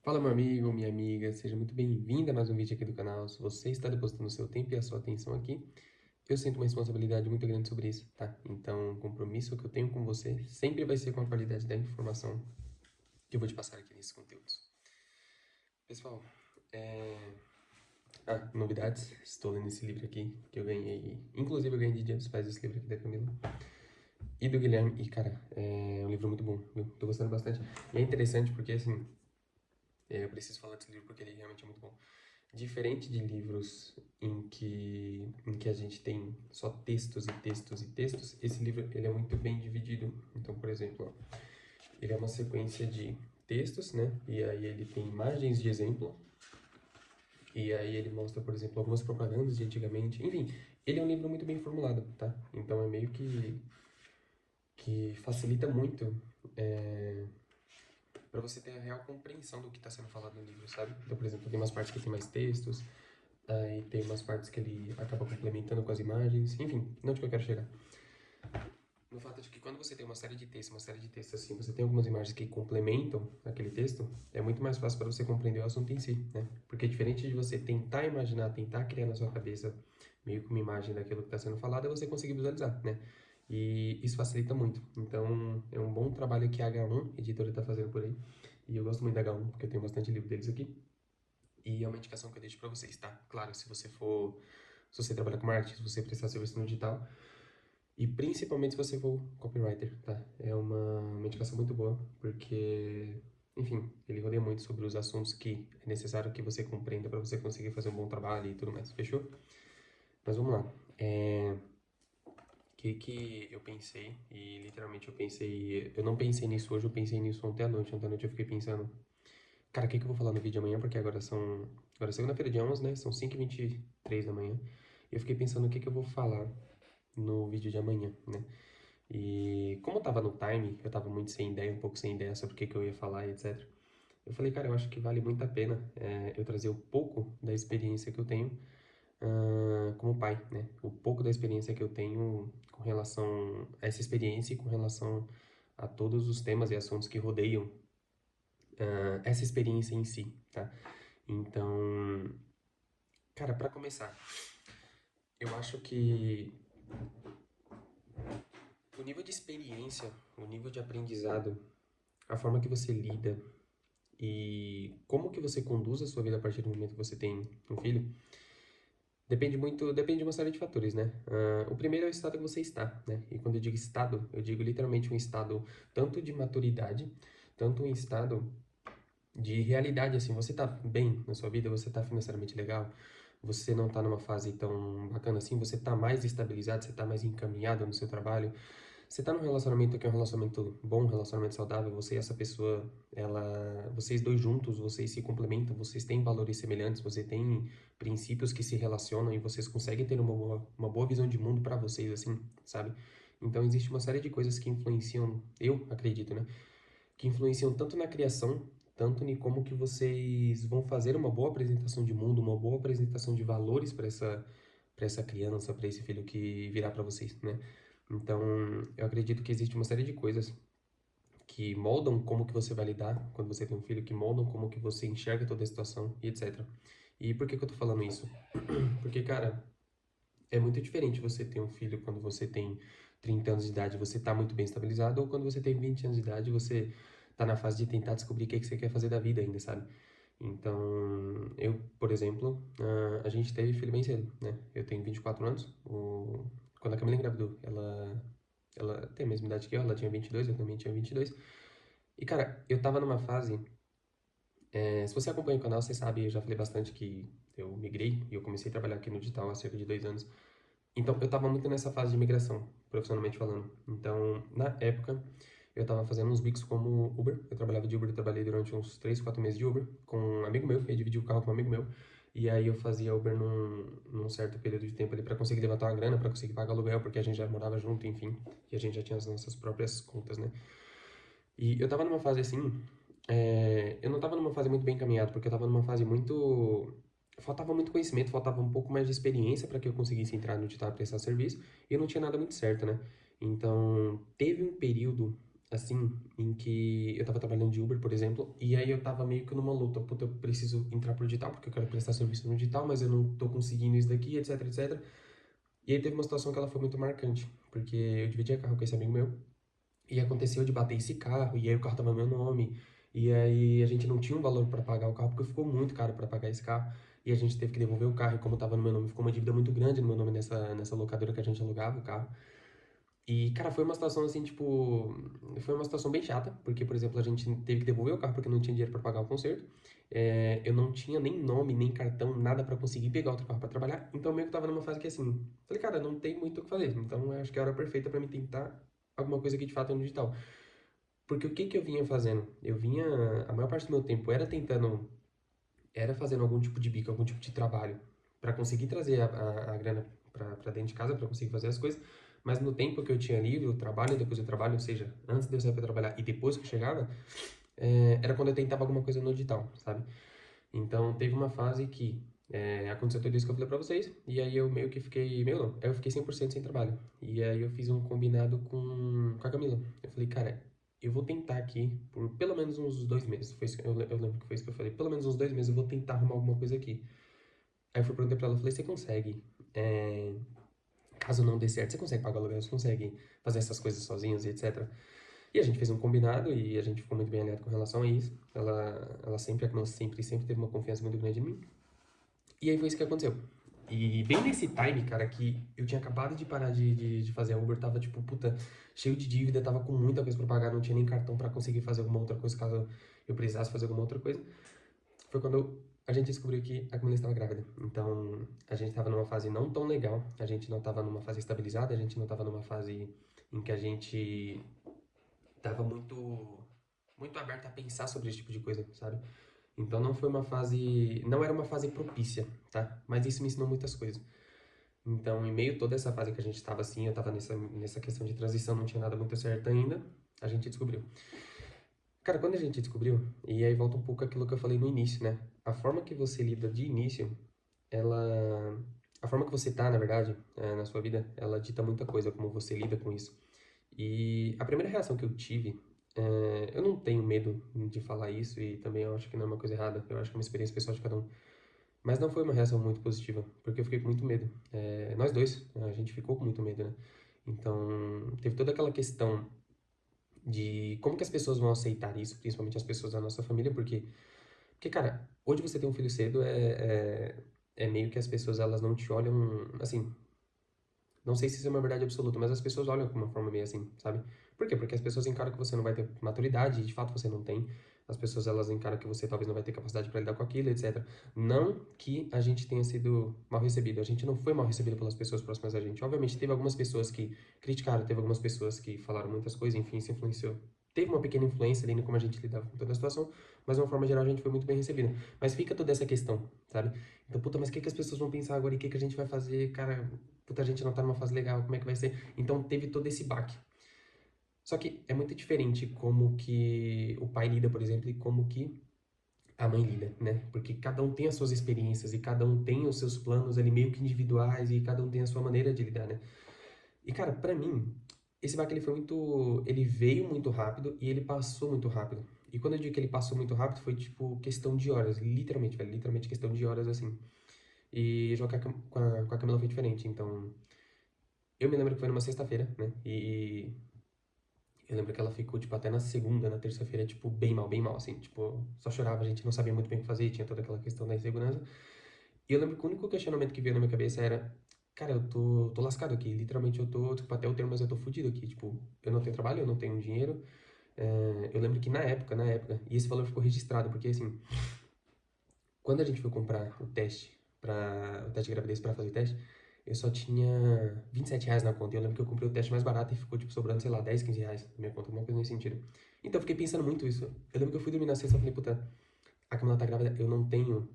Fala, meu amigo, minha amiga, seja muito bem-vinda a mais um vídeo aqui do canal. Se você está depositando o seu tempo e a sua atenção aqui, eu sinto uma responsabilidade muito grande sobre isso, tá? Então, o compromisso que eu tenho com você sempre vai ser com a qualidade da informação que eu vou te passar aqui nesses conteúdos. Pessoal, novidades, estou lendo esse livro aqui que eu ganhei, inclusive eu ganhei de Dia dos Pais esse livro aqui da Camila e do Guilherme, e cara, é um livro muito bom, viu? Tô gostando bastante. E é interessante porque, assim, eu preciso falar desse livro porque ele realmente é muito bom. Diferente de livros em que a gente tem só textos e textos e textos, esse livro ele é muito bem dividido. Então, por exemplo, ó, ele é uma sequência de textos, né? E aí ele tem imagens de exemplo. E aí ele mostra, por exemplo, algumas propagandas de antigamente. Enfim, ele é um livro muito bem formulado, tá? Então é meio que facilita muito para você ter a real compreensão do que está sendo falado no livro, sabe? Então, por exemplo, tem umas partes que tem mais textos, aí tem umas partes que ele acaba complementando com as imagens, enfim, não onde que eu quero chegar. No fato de que quando você tem uma série de textos assim, você tem algumas imagens que complementam aquele texto, é muito mais fácil para você compreender o assunto em si, né? Porque é diferente de você tentar imaginar, tentar criar na sua cabeça meio que uma imagem daquilo que está sendo falado, é você conseguir visualizar, né? E isso facilita muito. Então, é um bom trabalho que a H1, editora, está fazendo por aí. E eu gosto muito da H1, porque eu tenho bastante livro deles aqui. E é uma indicação que eu deixo para vocês, tá? Claro, se você trabalha com marketing, se você prestar serviço no digital, e principalmente se você for copywriter, tá? É uma indicação muito boa, porque, enfim, ele rodeia muito sobre os assuntos que é necessário que você compreenda para você conseguir fazer um bom trabalho e tudo mais, fechou? Mas vamos lá. Que eu pensei, e literalmente eu pensei, eu não pensei nisso hoje, eu pensei nisso ontem à noite. Ontem à noite eu fiquei pensando, cara, o que eu vou falar no vídeo amanhã, porque agora é segunda-feira de 11, né? São 5h23 da manhã. E eu fiquei pensando o que eu vou falar no vídeo de amanhã, né? E como eu tava no time, eu tava muito sem ideia, um pouco sem ideia sobre o que eu ia falar e etc. Eu falei, cara, eu acho que vale muito a pena eu trazer um pouco da experiência que eu tenho como pai, né? O pouco da experiência que eu tenho com relação a essa experiência e com relação a todos os temas e assuntos que rodeiam essa experiência em si, tá? Então, cara, pra começar, eu acho que o nível de experiência, o nível de aprendizado, a forma que você lida e como que você conduz a sua vida a partir do momento que você tem um filho, depende de uma série de fatores, né? O primeiro é o estado que você está, né? E quando eu digo estado, eu digo literalmente um estado tanto de maturidade, tanto um estado de realidade, assim, você tá bem na sua vida, você tá financeiramente legal, você não tá numa fase tão bacana assim, você tá mais estabilizado, você tá mais encaminhado no seu trabalho, você tá num relacionamento que é um relacionamento bom, um relacionamento saudável, você e essa pessoa, vocês dois juntos, vocês se complementam, vocês têm valores semelhantes, você tem princípios que se relacionam e vocês conseguem ter uma boa visão de mundo pra vocês, assim, sabe? Então existe uma série de coisas que influenciam, eu acredito, né? Que influenciam tanto na criação, tanto em como que vocês vão fazer uma boa apresentação de mundo, uma boa apresentação de valores para essa criança, para esse filho que virá para vocês, né? Então, eu acredito que existe uma série de coisas que moldam como que você vai lidar quando você tem um filho, que moldam como que você enxerga toda a situação e etc. E por que que eu tô falando isso? Porque, cara, é muito diferente você ter um filho quando você tem 30 anos de idade e você tá muito bem estabilizado, ou quando você tem 20 anos de idade e você tá na fase de tentar descobrir o que você quer fazer da vida ainda, sabe? Então, eu, por exemplo, a gente teve filho bem cedo, né? Eu tenho 24 anos. Quando a Camila engravidou, ela tem a mesma idade que eu, ela tinha 22, eu também tinha 22. E, cara, eu tava numa fase. Se você acompanha o canal, você sabe, eu já falei bastante que eu migrei e eu comecei a trabalhar aqui no digital há cerca de 2 anos. Então, eu tava muito nessa fase de migração, profissionalmente falando. Então, na época, eu tava fazendo uns bicos como Uber. Eu trabalhava de Uber, eu trabalhei durante uns 3, 4 meses de Uber com um amigo meu. Eu dividi o carro com um amigo meu. E aí eu fazia Uber num certo período de tempo ali pra conseguir levantar uma grana, pra conseguir pagar aluguel, porque a gente já morava junto, enfim. E a gente já tinha as nossas próprias contas, né? E eu tava numa fase assim, eu não tava numa fase muito bem encaminhada, porque eu tava numa fase muito. Faltava muito conhecimento, faltava um pouco mais de experiência para que eu conseguisse entrar no digital e prestar serviço, e eu não tinha nada muito certo, né? Então, teve um período assim, em que eu tava trabalhando de Uber, por exemplo, e aí eu tava meio que numa luta. Puta, eu preciso entrar pro digital, porque eu quero prestar serviço no digital, mas eu não tô conseguindo isso daqui, etc, etc. E aí teve uma situação que ela foi muito marcante, porque eu dividia carro com esse amigo meu, e aconteceu de bater esse carro, e aí o carro tava no meu nome, e aí a gente não tinha um valor para pagar o carro, porque ficou muito caro para pagar esse carro, e a gente teve que devolver o carro, e como tava no meu nome, ficou uma dívida muito grande no meu nome nessa locadora que a gente alugava o carro. E, cara, foi uma situação assim, tipo, foi uma situação bem chata, porque, por exemplo, a gente teve que devolver o carro porque não tinha dinheiro para pagar o conserto. Eu não tinha nem nome, nem cartão, nada para conseguir pegar outro carro para trabalhar. Então, meio que tava numa fase que assim, falei, cara, não tem muito o que fazer. Então, eu acho que é a hora perfeita para me tentar alguma coisa que de fato é no digital. Porque o que que eu vinha fazendo? Eu vinha, a maior parte do meu tempo era fazendo algum tipo de bico, algum tipo de trabalho para conseguir trazer a grana para dentro de casa, para conseguir fazer as coisas. Mas no tempo que eu tinha livre, o trabalho e depois do trabalho, ou seja, antes de eu sair para trabalhar e depois que eu chegava, era quando eu tentava alguma coisa no digital, sabe? Então teve uma fase que aconteceu tudo isso que eu falei pra vocês, e aí eu meio que fiquei, meio não, eu fiquei 100% sem trabalho. E aí eu fiz um combinado com a Camila. Eu falei, cara, eu vou tentar aqui por pelo menos uns 2 meses. Foi isso, eu lembro que foi isso que eu falei. Pelo menos uns 2 meses eu vou tentar arrumar alguma coisa aqui. Aí eu fui perguntar pra ela, eu falei, você consegue, caso não dê certo, você consegue pagar o aluguel, você consegue fazer essas coisas sozinhos e etc. E a gente fez um combinado e a gente ficou muito bem alinhado com relação a isso. Ela sempre, a Camila sempre teve uma confiança muito grande em mim. E aí foi isso que aconteceu. E bem nesse time, cara, que eu tinha acabado de parar de fazer a Uber, tava tipo, puta, cheio de dívida, tava com muita coisa pra pagar, não tinha nem cartão pra conseguir fazer alguma outra coisa caso eu precisasse fazer alguma outra coisa. Foi quando a gente descobriu que a Camila estava grávida. Então, a gente tava numa fase não tão legal, a gente não tava numa fase estabilizada, a gente não tava numa fase em que a gente tava muito aberto a pensar sobre esse tipo de coisa, sabe? Então não foi uma fase, não era uma fase propícia, tá? Mas isso me ensinou muitas coisas. Então, em meio a toda essa fase que a gente estava assim, eu estava nessa questão de transição, não tinha nada muito certo ainda, a gente descobriu. Cara, quando a gente descobriu, e aí volta um pouco aquilo que eu falei no início, né? A forma que você lida de início, ela. A forma que você tá, na verdade, na sua vida, ela dita muita coisa, como você lida com isso. E a primeira reação que eu tive, eu não tenho medo de falar isso, e também eu acho que não é uma coisa errada, eu acho que é uma experiência pessoal de cada um. Mas não foi uma reação muito positiva, porque eu fiquei com muito medo. Nós dois, a gente ficou com muito medo, né? Então, teve toda aquela questão de como que as pessoas vão aceitar isso, principalmente as pessoas da nossa família, porque cara, hoje você tem um filho cedo é meio que as pessoas elas não te olham, assim, não sei se isso é uma verdade absoluta, mas as pessoas olham de uma forma meio assim, sabe? Por quê? Porque as pessoas encaram que você não vai ter maturidade, e de fato você não tem. As pessoas elas encaram que você talvez não vai ter capacidade para lidar com aquilo, etc. Não que a gente tenha sido mal recebido, a gente não foi mal recebido pelas pessoas próximas a gente. Obviamente teve algumas pessoas que criticaram, teve algumas pessoas que falaram muitas coisas, enfim, isso influenciou. Teve uma pequena influência ali no como a gente lidava com toda a situação, mas de uma forma geral a gente foi muito bem recebido. Mas fica toda essa questão, sabe? Então, puta, mas o que que as pessoas vão pensar agora e o que que a gente vai fazer, cara? Puta, a gente não tá numa fase legal, como é que vai ser? Então teve todo esse baque. Só que é muito diferente como que o pai lida, por exemplo, e como que a mãe lida, né? Porque cada um tem as suas experiências e cada um tem os seus planos ali meio que individuais e cada um tem a sua maneira de lidar, né? E cara, pra mim, esse baque ele foi muito, ele veio muito rápido e ele passou muito rápido. E quando eu digo que ele passou muito rápido, foi tipo questão de horas, literalmente, velho, literalmente questão de horas assim. E já com a Camila foi diferente, então eu me lembro que foi numa sexta-feira, né? E eu lembro que ela ficou, tipo, até na segunda, na terça-feira, tipo, bem mal, assim. Tipo, só chorava, a gente não sabia muito bem o que fazer, tinha toda aquela questão da insegurança. E eu lembro que o único questionamento que veio na minha cabeça era, cara, eu tô lascado aqui. Literalmente eu tô, desculpa até o termo, mas eu tô fudido aqui. Tipo, eu não tenho trabalho, eu não tenho dinheiro. Eu lembro que na época, e esse valor ficou registrado, porque assim, quando a gente foi comprar o teste de gravidez pra fazer o teste, eu só tinha R$ 27 na conta. E eu lembro que eu comprei o teste mais barato e ficou, tipo, sobrando, sei lá, 10, R$ 15 na minha conta, alguma coisa nesse sentido. Então eu fiquei pensando muito isso. Eu lembro que eu fui dormir na sexta e falei, puta, a Camila tá grávida, eu não tenho,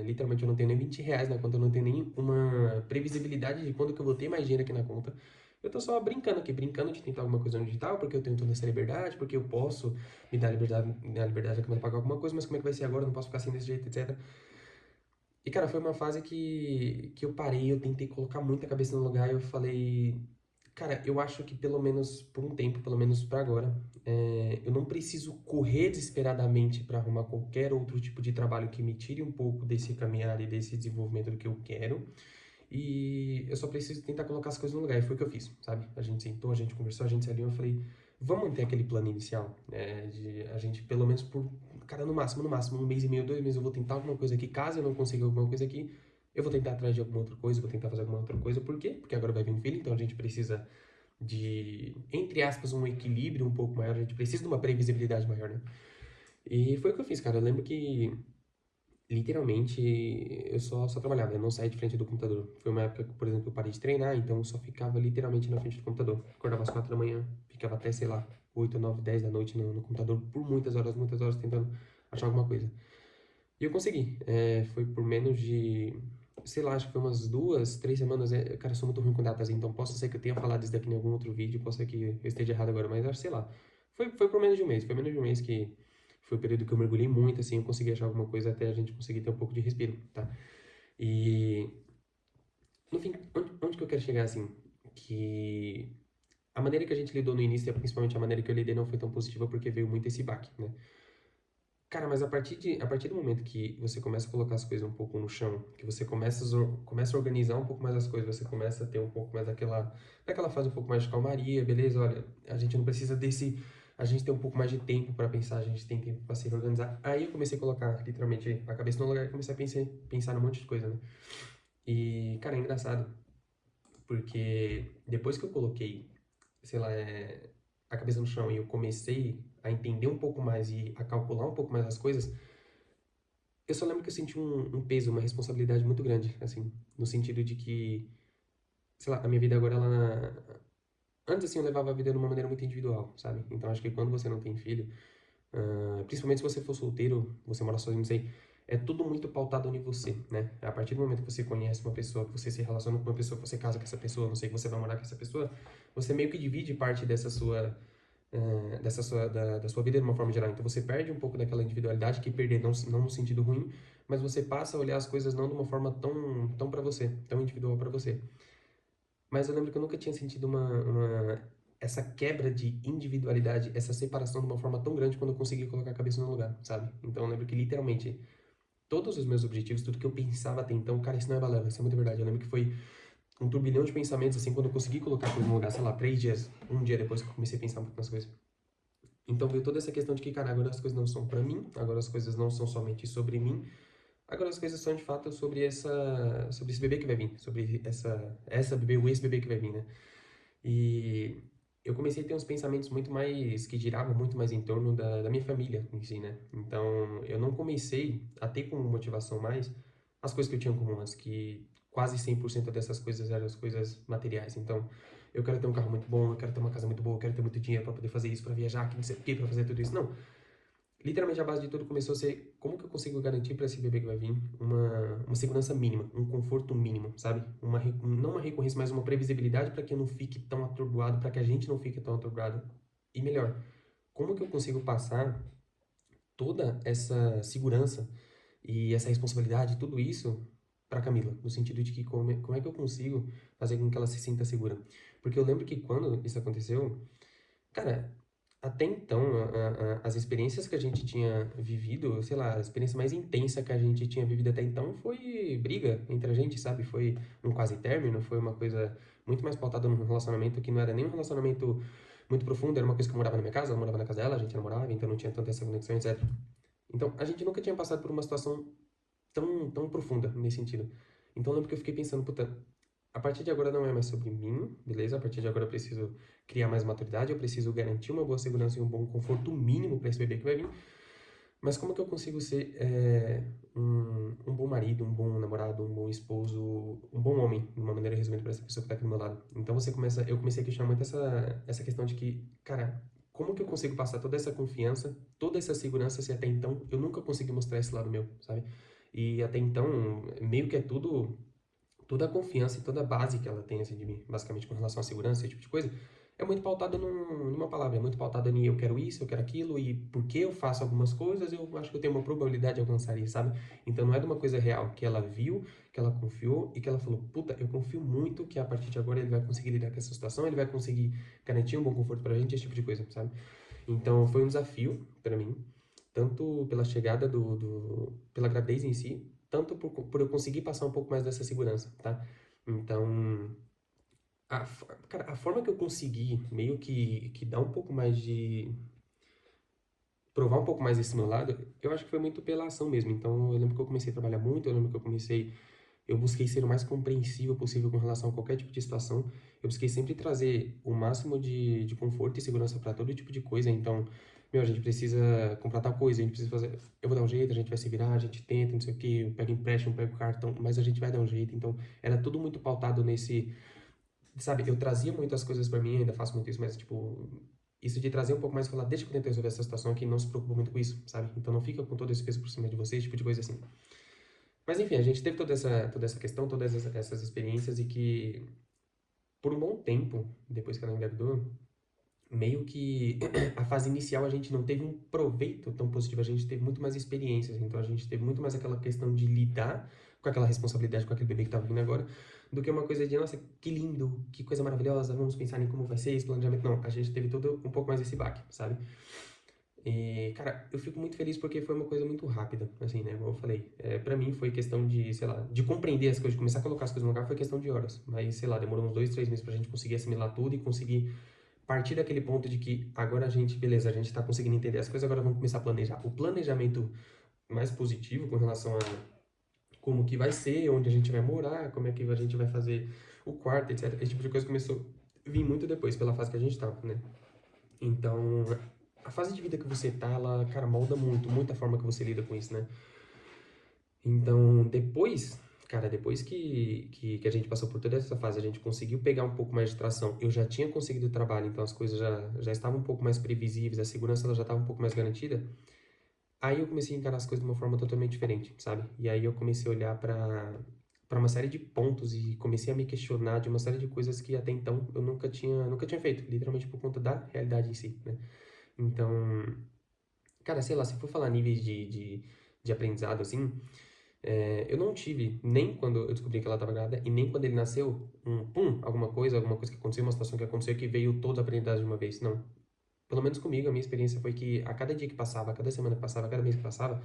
literalmente eu não tenho nem R$ 20 na conta, eu não tenho nem uma previsibilidade de quando que eu vou ter mais dinheiro aqui na conta. Eu tô só brincando aqui, brincando de tentar alguma coisa no digital, porque eu tenho toda essa liberdade, porque eu posso me dar a liberdade da Camila pagar alguma coisa, mas como é que vai ser agora? Eu não posso ficar assim desse jeito, etc. E, cara, foi uma fase que eu parei, eu tentei colocar muita cabeça no lugar e eu falei, Cara, eu acho que pelo menos por um tempo, pelo menos pra agora, eu não preciso correr desesperadamente para arrumar qualquer outro tipo de trabalho que me tire um pouco desse caminhar e desse desenvolvimento do que eu quero. E eu só preciso tentar colocar as coisas no lugar. E foi o que eu fiz, sabe? A gente sentou, a gente conversou, a gente se alinhou. Eu falei, vamos manter aquele plano inicial, né? De a gente, pelo menos por, cara, no máximo, um mês e meio, 2 meses, eu vou tentar alguma coisa aqui. Caso eu não consiga alguma coisa aqui, eu vou tentar atrás de alguma outra coisa, vou tentar fazer alguma outra coisa. Por quê? Porque agora vai vir um filho, então a gente precisa de, entre aspas, um equilíbrio um pouco maior. A gente precisa de uma previsibilidade maior, né? E foi o que eu fiz, cara. Eu lembro que literalmente, eu só trabalhava, eu não saía de frente do computador. Foi uma época que, por exemplo, eu parei de treinar, então eu só ficava literalmente na frente do computador. Acordava às 4 da manhã, ficava até, sei lá, 8, 9, 10 da noite no computador por muitas horas tentando achar alguma coisa. E eu consegui. Foi por menos de, sei lá, acho que foi umas 2, 3 semanas. Cara, eu sou muito ruim com datas, então posso ser que eu tenha falado isso daqui em algum outro vídeo, posso ser que eu esteja errado agora, mas acho, sei lá. Foi por menos de um mês, foi menos de um mês que foi o período que eu mergulhei muito, assim, eu consegui achar alguma coisa até a gente conseguir ter um pouco de respiro, tá? E, no fim, onde que eu quero chegar, assim? Que a maneira que a gente lidou no início, e principalmente a maneira que eu lidei, não foi tão positiva porque veio muito esse baque, né? Cara, mas a partir do momento que você começa a colocar as coisas um pouco no chão, que você começa a organizar um pouco mais as coisas, você começa a ter um pouco mais daquela fase um pouco mais de calmaria, beleza? Olha, a gente não precisa desse, a gente tem um pouco mais de tempo para pensar, a gente tem tempo para se organizar. Aí eu comecei a colocar, literalmente, a cabeça no lugar e comecei a pensar num monte de coisa, né? E, cara, é engraçado, porque depois que eu coloquei, sei lá, a cabeça no chão e eu comecei a entender um pouco mais e a calcular um pouco mais as coisas, eu só lembro que eu senti um peso, uma responsabilidade muito grande, assim, no sentido de que, sei lá, a minha vida agora, ela. Antes, assim, eu levava a vida de uma maneira muito individual, sabe? Então, acho que quando você não tem filho, principalmente se você for solteiro, você mora sozinho, não sei, é tudo muito pautado em você, né? A partir do momento que você conhece uma pessoa, que você se relaciona com uma pessoa, que você casa com essa pessoa, não sei, que você vai morar com essa pessoa, você meio que divide parte da sua vida de uma forma geral. Então você perde um pouco daquela individualidade, que perder não no sentido ruim, mas você passa a olhar as coisas não de uma forma tão para você, tão individual para você. Mas eu lembro que eu nunca tinha sentido essa quebra de individualidade, essa separação de uma forma tão grande quando eu consegui colocar a cabeça no lugar, sabe? Então eu lembro que literalmente todos os meus objetivos, tudo que eu pensava até então, cara, isso não é balela, isso é muito verdade. Eu lembro que foi um turbilhão de pensamentos, assim, quando eu consegui colocar a coisa no lugar, sei lá, 3 dias, um dia depois que eu comecei a pensar muito nas coisas. Então veio toda essa questão de que, cara, agora as coisas não são pra mim, agora as coisas não são somente sobre mim, agora as coisas são de fato sobre esse bebê que vai vir, sobre essa bebê ou esse bebê que vai vir, né? E eu comecei a ter uns pensamentos muito mais, que giravam muito mais em torno da minha família em si, né? Então eu não comecei a ter como motivação mais as coisas que eu tinha comum antes, que quase 100% dessas coisas eram as coisas materiais. Então, eu quero ter um carro muito bom, eu quero ter uma casa muito boa, eu quero ter muito dinheiro para poder fazer isso, para viajar, que não sei o que, para fazer tudo isso. Não. Literalmente a base de tudo começou a ser como que eu consigo garantir para esse bebê que vai vir uma segurança mínima, um conforto mínimo, sabe? Não uma recorrência, mas uma previsibilidade para que eu não fique tão atordoado, para que a gente não fique tão atordoado. E melhor, como que eu consigo passar toda essa segurança e essa responsabilidade, tudo isso para Camila, no sentido de que como é que eu consigo fazer com que ela se sinta segura? Porque eu lembro que quando isso aconteceu, cara, até então, as experiências que a gente tinha vivido, sei lá, a experiência mais intensa que a gente tinha vivido até então foi briga entre a gente, sabe? Foi um quase término, foi uma coisa muito mais pautada num relacionamento que não era nem um relacionamento muito profundo, era uma coisa que eu morava na minha casa, ela morava na casa dela, a gente namorava, então não tinha tanta essa conexão, etc. Então, a gente nunca tinha passado por uma situação tão profunda nesse sentido. Então, eu lembro que eu fiquei pensando, puta, a partir de agora não é mais sobre mim, beleza? A partir de agora eu preciso criar mais maturidade, eu preciso garantir uma boa segurança e um bom conforto mínimo para esse bebê que vai vir. Mas como que eu consigo ser um bom marido, um bom namorado, um bom esposo, um bom homem, de uma maneira resumida para essa pessoa que está aqui do meu lado? Então eu comecei a questionar muito essa questão de que, cara, como que eu consigo passar toda essa confiança, toda essa segurança se até então eu nunca consegui mostrar esse lado meu, sabe? E até então, meio que é tudo toda a confiança e toda a base que ela tem assim, de mim, basicamente com relação à segurança, esse tipo de coisa, é muito pautada numa palavra, é muito pautada em eu quero isso, eu quero aquilo, e porque eu faço algumas coisas, eu acho que eu tenho uma probabilidade de alcançar isso, sabe? Então não é de uma coisa real, que ela viu, que ela confiou e que ela falou, puta, eu confio muito que a partir de agora ele vai conseguir lidar com essa situação, ele vai conseguir garantir um bom conforto pra gente, esse tipo de coisa, sabe? Então foi um desafio pra mim, tanto pela chegada pela gravidez em si, tanto por eu conseguir passar um pouco mais dessa segurança, tá? Então, cara, a forma que eu consegui meio que dar um pouco mais de. Provar um pouco mais desse meu lado, eu acho que foi muito pela ação mesmo. Então, eu lembro que eu comecei a trabalhar muito, eu lembro que eu comecei. Eu busquei ser o mais compreensível possível com relação a qualquer tipo de situação. Eu busquei sempre trazer o máximo de conforto e segurança para todo tipo de coisa. Então, meu, a gente precisa comprar tal coisa, a gente precisa fazer. Eu vou dar um jeito, a gente vai se virar, a gente tenta, não sei o quê, eu pego empréstimo, pego cartão, mas a gente vai dar um jeito. Então, era tudo muito pautado nesse. Sabe, eu trazia muitas coisas pra mim, ainda faço muito isso, mas, tipo, isso de trazer um pouco mais e falar, deixa que eu tento resolver essa situação aqui, não se preocupa muito com isso, sabe? Então não fica com todo esse peso por cima de vocês, tipo de coisa assim. Mas enfim, a gente teve toda essa questão, todas essas experiências e que, por um bom tempo, depois que ela engravidou, meio que a fase inicial a gente não teve um proveito tão positivo, a gente teve muito mais experiências, então a gente teve muito mais aquela questão de lidar com aquela responsabilidade com aquele bebê que tava vindo agora, do que uma coisa de, nossa, que lindo, que coisa maravilhosa, vamos pensar em como vai ser esse planejamento. Não, a gente teve todo um pouco mais esse baque, sabe? E, cara, eu fico muito feliz porque foi uma coisa muito rápida, assim, né? Como eu falei, pra mim foi questão de, sei lá, de compreender as coisas, de começar a colocar as coisas no lugar foi questão de horas, mas, sei lá, demorou uns 2, 3 meses pra gente conseguir assimilar tudo e conseguir partir daquele ponto de que agora a gente, beleza, a gente está conseguindo entender as coisas, agora vamos começar a planejar. O planejamento mais positivo com relação a como que vai ser, onde a gente vai morar, como é que a gente vai fazer o quarto, etc. Esse tipo de coisa começou a vir muito depois, pela fase que a gente estava, né? Então, a fase de vida que você tá, ela, cara, molda muito a forma que você lida com isso, né? Então, depois, cara, depois que a gente passou por toda essa fase, a gente conseguiu pegar um pouco mais de tração. Eu já tinha conseguido o trabalho, então as coisas já estavam um pouco mais previsíveis, a segurança ela já estava um pouco mais garantida. Aí eu comecei a encarar as coisas de uma forma totalmente diferente, sabe? E aí eu comecei a olhar para uma série de pontos e comecei a me questionar de uma série de coisas que até então eu nunca tinha feito, literalmente por conta da realidade em si, né? Então, cara, sei lá, se for falar níveis de aprendizado assim, eu não tive, nem quando eu descobri que ela estava grávida, e nem quando ele nasceu, alguma coisa que aconteceu, uma situação que aconteceu que veio toda a aprendizagem de uma vez. Não. Pelo menos comigo, a minha experiência foi que a cada dia que passava, a cada semana que passava, a cada mês que passava,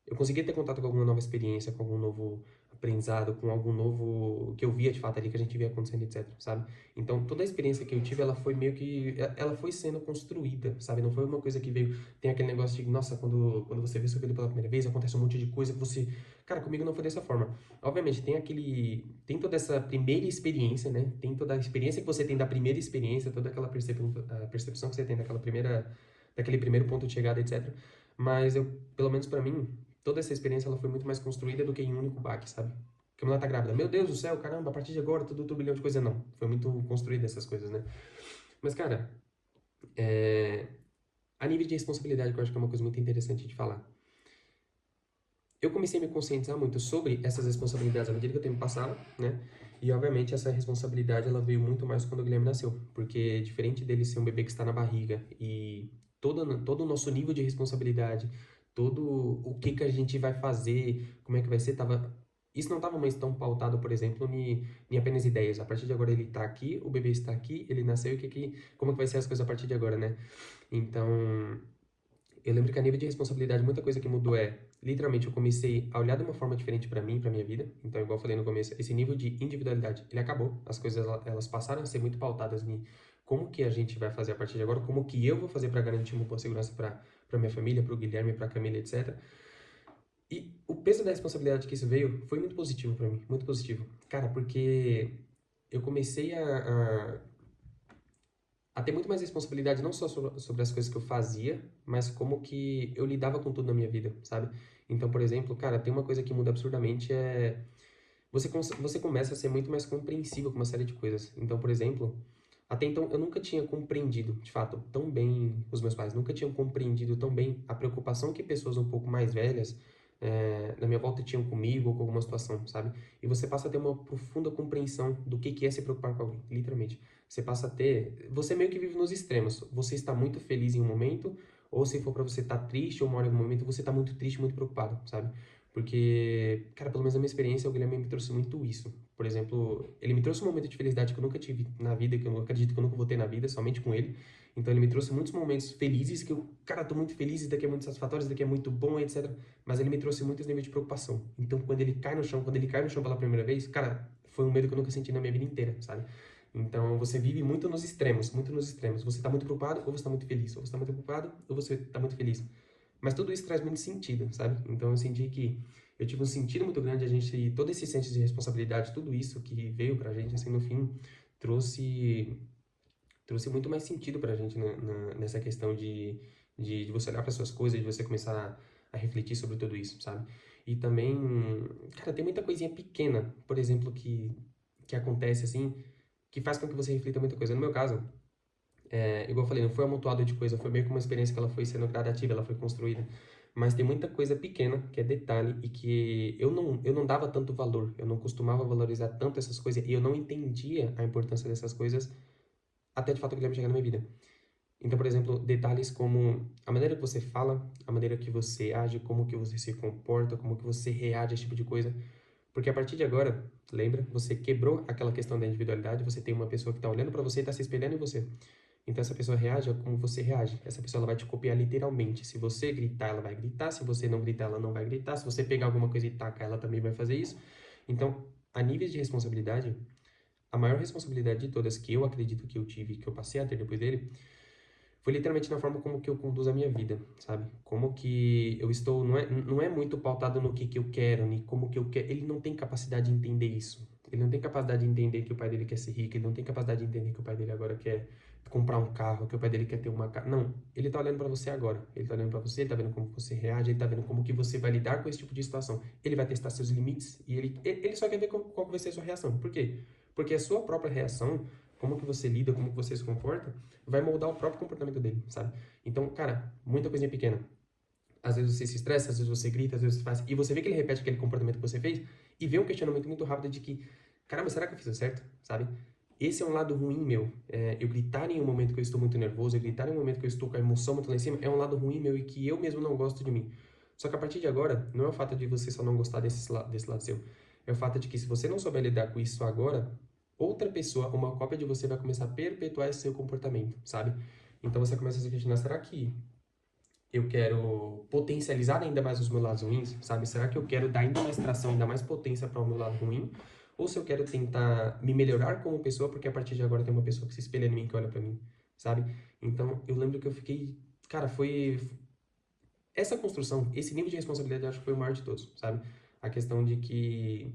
eu conseguia ter contato com alguma nova experiência, com algum novo aprendizado, com algum novo que eu via de fato ali que a gente via acontecendo, etc, sabe? Então, toda a experiência que eu tive, ela foi meio que ela foi sendo construída, sabe? Não foi uma coisa que veio, tem aquele negócio de, nossa, quando você vê seu filho pela primeira vez, acontece um monte de coisa que você, cara, comigo não foi dessa forma. Obviamente, tem toda essa primeira experiência, né? Tem toda a experiência que você tem da primeira experiência, toda aquela percepção que você tem daquele primeiro ponto de chegada, etc. Mas eu, pelo menos pra mim, toda essa experiência ela foi muito mais construída do que em um único baque, sabe? Porque a mulher tá grávida. Meu Deus do céu, caramba, a partir de agora tudo turbilhão de coisa. Não. Foi muito construída essas coisas, né? Mas, cara, a nível de responsabilidade, que eu acho que é uma coisa muito interessante de falar. Eu comecei a me conscientizar muito sobre essas responsabilidades à medida que o tempo passava, né? E, obviamente, essa responsabilidade ela veio muito mais quando o Guilherme nasceu. Porque, diferente dele ser um bebê que está na barriga e todo o nosso nível de responsabilidade, todo o que a gente vai fazer, como é que vai ser, isso não estava mais tão pautado, por exemplo, em apenas ideias. A partir de agora ele está aqui, o bebê está aqui, ele nasceu e como é que vai ser as coisas a partir de agora, né? Então, eu lembro que a nível de responsabilidade, muita coisa que mudou literalmente, eu comecei a olhar de uma forma diferente pra mim, pra minha vida. Então, igual eu falei no começo, esse nível de individualidade, ele acabou. As coisas, elas passaram a ser muito pautadas em como que a gente vai fazer a partir de agora, como que eu vou fazer pra garantir uma boa segurança pra minha família, pro Guilherme, pra Camila, etc. E o peso da responsabilidade que isso veio foi muito positivo pra mim, muito positivo. Cara, porque eu comecei a ter muito mais responsabilidade, não só sobre as coisas que eu fazia, mas como que eu lidava com tudo na minha vida, sabe? Então, por exemplo, cara, tem uma coisa que muda absurdamente você começa a ser muito mais compreensível com uma série de coisas. Então, por exemplo, até então eu nunca tinha compreendido, de fato, tão bem os meus pais, nunca tinham compreendido tão bem a preocupação que pessoas um pouco mais velhas na minha volta tinham comigo ou com alguma situação, sabe? E você passa a ter uma profunda compreensão do que é se preocupar com alguém, literalmente. Você passa a ter, você meio que vive nos extremos. Você está muito feliz em um momento, ou se for pra você estar triste ou mora em um momento, você está muito triste, muito preocupado, sabe? Porque, cara, pelo menos na minha experiência, o Guilherme me trouxe muito isso. Por exemplo, ele me trouxe um momento de felicidade que eu nunca tive na vida, que eu acredito que eu nunca vou ter na vida, somente com ele. Então ele me trouxe muitos momentos felizes que eu, cara, tô muito feliz, isso daqui é muito satisfatório, isso daqui é muito bom, etc. Mas ele me trouxe muitos níveis de preocupação. Então quando ele cai no chão pela primeira vez, cara, foi um medo que eu nunca senti na minha vida inteira, sabe? Então você vive muito nos extremos, muito nos extremos. Você tá muito preocupado ou você tá muito feliz, ou você tá muito preocupado ou você tá muito feliz. Mas tudo isso traz muito sentido, sabe? Então eu senti que eu tive um sentido muito grande, a gente, todo esse senso de responsabilidade, tudo isso que veio pra gente, assim, no fim, trouxe trouxe muito mais sentido pra gente nessa questão de você olhar para suas coisas, de você começar a refletir sobre tudo isso, sabe? E também, cara, tem muita coisinha pequena, por exemplo, que acontece assim, que faz com que você reflita muita coisa. No meu caso, igual eu falei, não foi um amontoado de coisa, foi meio que uma experiência que ela foi sendo gradativa, ela foi construída. Mas tem muita coisa pequena, que é detalhe, e que eu não dava tanto valor, eu não costumava valorizar tanto essas coisas, e eu não entendia a importância dessas coisas até de fato o Guilherme chegar na minha vida. Então, por exemplo, detalhes como a maneira que você fala, a maneira que você age, como que você se comporta, como que você reage a esse tipo de coisa. Porque a partir de agora, lembra, você quebrou aquela questão da individualidade, você tem uma pessoa que está olhando para você e está se espelhando em você. Então essa pessoa reage a como você reage. Essa pessoa ela vai te copiar literalmente. Se você gritar, ela vai gritar. Se você não gritar, ela não vai gritar. Se você pegar alguma coisa e tacar, ela também vai fazer isso. Então, a níveis de responsabilidade, a maior responsabilidade de todas que eu acredito que eu tive, que eu passei a ter depois dele, foi literalmente na forma como que eu conduzo a minha vida, sabe? Como que eu estou, não é muito pautado no que eu quero, nem como que eu quero. Ele não tem capacidade de entender isso. Ele não tem capacidade de entender que o pai dele quer ser rico, ele não tem capacidade de entender que o pai dele agora quer comprar um carro, que o pai dele quer ter uma casa. Não, ele tá olhando para você agora. Ele tá olhando para você, ele tá vendo como você reage, ele tá vendo como que você vai lidar com esse tipo de situação. Ele vai testar seus limites e ele só quer ver qual vai ser a sua reação. Por quê? Porque a sua própria reação, como que você lida, como que você se comporta, vai moldar o próprio comportamento dele, sabe? Então, cara, muita coisinha pequena. Às vezes você se estressa, às vezes você grita, às vezes você faz. E você vê que ele repete aquele comportamento que você fez e vê um questionamento muito rápido de que, caramba, será que eu fiz o certo? Sabe? Esse é um lado ruim meu. Eu gritar em um momento que eu estou muito nervoso, eu gritar em um momento que eu estou com a emoção muito lá em cima, é um lado ruim meu e que eu mesmo não gosto de mim. Só que a partir de agora, não é o fato de você só não gostar desse lado seu. É o fato de que se você não souber lidar com isso agora, outra pessoa, uma cópia de você, vai começar a perpetuar esse seu comportamento, sabe? Então você começa a se questionar, será que eu quero potencializar ainda mais os meus lados ruins, sabe? Será que eu quero dar ainda mais tração, ainda mais potência para o meu lado ruim? Ou se eu quero tentar me melhorar como pessoa, porque a partir de agora tem uma pessoa que se espelha em mim, que olha para mim, sabe? Então, eu lembro que eu fiquei, cara, foi essa construção, esse nível de responsabilidade, eu acho que foi o maior de todos, sabe? A questão de que